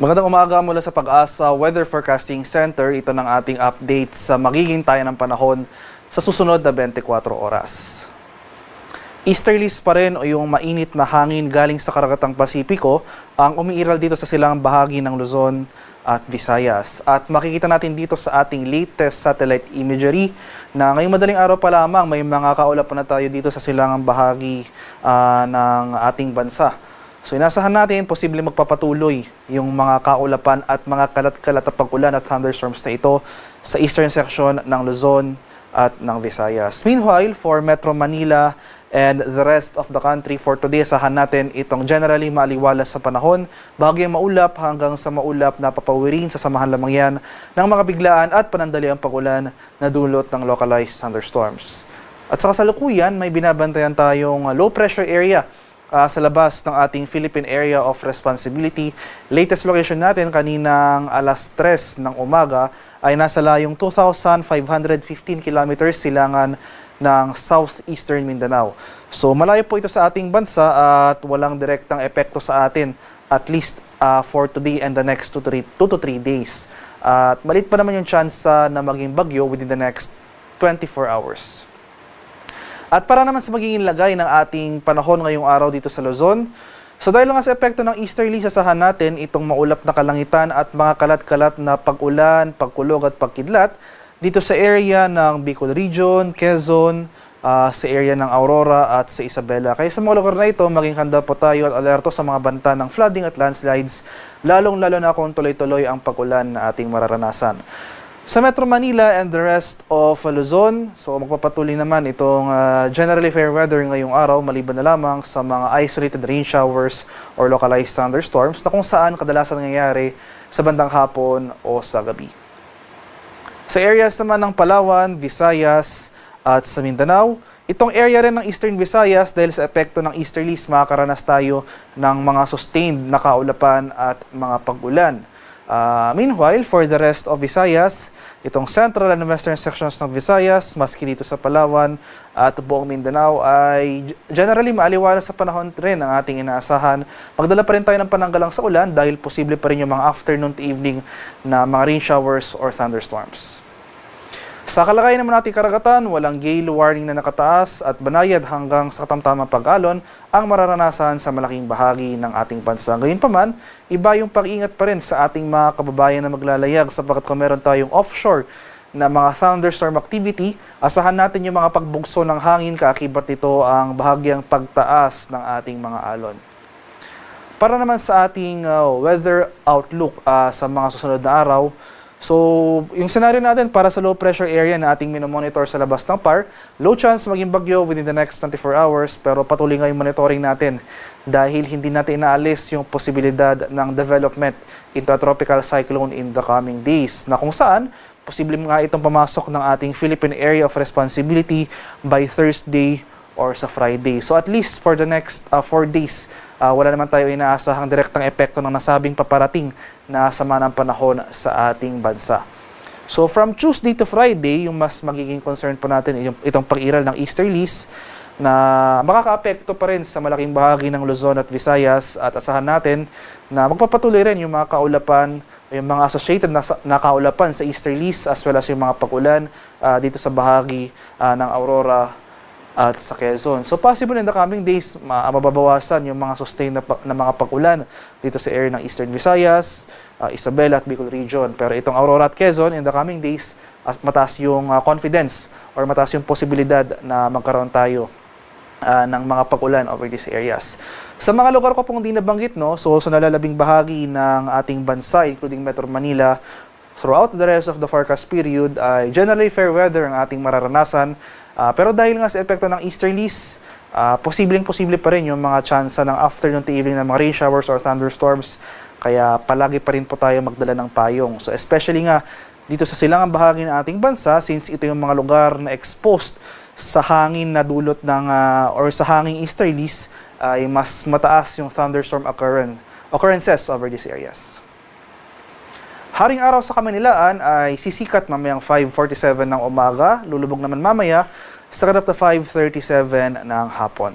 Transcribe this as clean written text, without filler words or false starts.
Magandang umaga mula sa Pag-asa Weather Forecasting Center. Ito ng ating update sa magiging tayo ng panahon sa susunod na 24 oras. Easterlies pa rin o yung mainit na hangin galing sa karagatang Pasipiko ang umiiral dito sa silangang bahagi ng Luzon at Visayas. At makikita natin dito sa ating latest satellite imagery na ngayong madaling araw pa lamang may mga kaulap na tayo dito sa silangang bahagi ng ating bansa. So inasahan natin posibleng magpapatuloy yung mga kaulapan at mga kalat-kalat na pag-ulan at thunderstorms na ito sa eastern section ng Luzon at ng Visayas. Meanwhile, for Metro Manila and the rest of the country for today, asahan natin itong generally maaliwalas sa panahon, bahagyang maulap hanggang sa maulap na papawirin sa samahan lamang yan ng mga biglaan at panandaliang pag-ulan na dulot ng localized thunderstorms. At sa kasalukuyan, may binabantayan tayong low pressure area sa labas ng ating Philippine Area of Responsibility. Latest location natin kaninang alas 3 ng umaga ay nasa layong 2,515 kilometers silangan ng southeastern Mindanao. So malayo po ito sa ating bansa at walang direktang epekto sa atin at least for today and the next 2 to 3 days. At maliit pa naman yung chance na maging bagyo within the next 24 hours. At para naman sa magiging lagay ng ating panahon ngayong araw dito sa Luzon, so dahil nga sa epekto ng easterly, asahan natin itong maulap na kalangitan at mga kalat-kalat na pag-ulan, pagkulog at pagkidlat dito sa area ng Bicol Region, Quezon, sa area ng Aurora at sa Isabela. Kaya sa mga lugar na ito, maging handa po tayo at alerto sa mga banta ng flooding at landslides, lalong-lalo na kung tuloy-tuloy ang pag-ulan na ating mararanasan. Sa Metro Manila and the rest of Luzon, so magpapatuloy naman itong generally fair weather ngayong araw, maliban na lamang sa mga isolated rain showers or localized thunderstorms na kung saan kadalasan nangyayari sa bandang hapon o sa gabi. Sa areas naman ng Palawan, Visayas at sa Mindanao, itong area rin ng Eastern Visayas dahil sa epekto ng easterlies, makakaranas tayo ng mga sustained na kaulapan at mga pag-ulan. Meanwhile, for the rest of Visayas, itong central and western sections ng Visayas, maski dito sa Palawan at buong Mindanao ay generally maaliwalas sa panahon rin ang ating inaasahan. Magdala pa rin tayo ng pananggalang sa ulan dahil posible pa rin yung mga afternoon to evening na mga rain showers or thunderstorms. Sa kalagayan naman nating karagatan, walang gale warning na nakataas at banayad hanggang sa katamtamang pag-alon ang mararanasan sa malaking bahagi ng ating bansa. Gayunpaman, iba yung pag-ingat pa rin sa ating mga kababayan na maglalayag sapagkat kung meron tayong offshore na mga thunderstorm activity, asahan natin yung mga pagbugso ng hangin, kaakibat nito ang bahagyang pagtaas ng ating mga alon. Para naman sa ating weather outlook sa mga susunod na araw, so, yung scenario natin para sa low pressure area na ating minomonitor sa labas ng PAR, low chance maging bagyo within the next 24 hours pero patuloy nga yung monitoring natin dahil hindi natin inaalis yung posibilidad ng development into a tropical cyclone in the coming days na kung saan posible nga itong pumasok ng ating Philippine Area of Responsibility by Thursday or sa Friday. So at least for the next 4 days, wala naman tayo inaasahang direktang epekto ng nasabing paparating na sama ng panahon sa ating bansa. So from Tuesday to Friday, yung mas magiging concern po natin itong pag-iral ng easterlies na makakaapekto pa rin sa malaking bahagi ng Luzon at Visayas at asahan natin na magpapatuloy rin yung mga kaulapan, yung mga associated na kaulapan sa easterlies as well as yung mga pag-ulan dito sa bahagi ng Aurora at sa Quezon. So possible in the coming days, mababawasan yung mga sustained na mga pag-ulan dito sa area ng Eastern Visayas, Isabela at Bicol Region. Pero itong Aurora at Quezon, in the coming days, mataas yung confidence or mataas yung posibilidad na magkaroon tayo ng mga pag-ulan over these areas. Sa mga lugar ko pong hindi nabanggit, so sa nalalabing bahagi ng ating bansa, including Metro Manila, throughout the rest of the forecast period, ay generally fair weather ang ating mararanasan. Pero dahil nga sa epekto ng easterlies, posible pa rin yung mga tsansa ng afternoon to evening ng mga rain showers or thunderstorms. Kaya palagi pa rin po tayo magdala ng payong. So especially nga dito sa silangang bahagi ng ating bansa, since ito yung mga lugar na exposed sa hangin na dulot ng or sa hanging easterlies, ay mas mataas yung thunderstorm occurrences over these areas. Haring araw sa Kamanilaan ay sisikat mamayang 5:47 ng umaga, lulubog naman mamaya sa kadap na 5:37 ng hapon.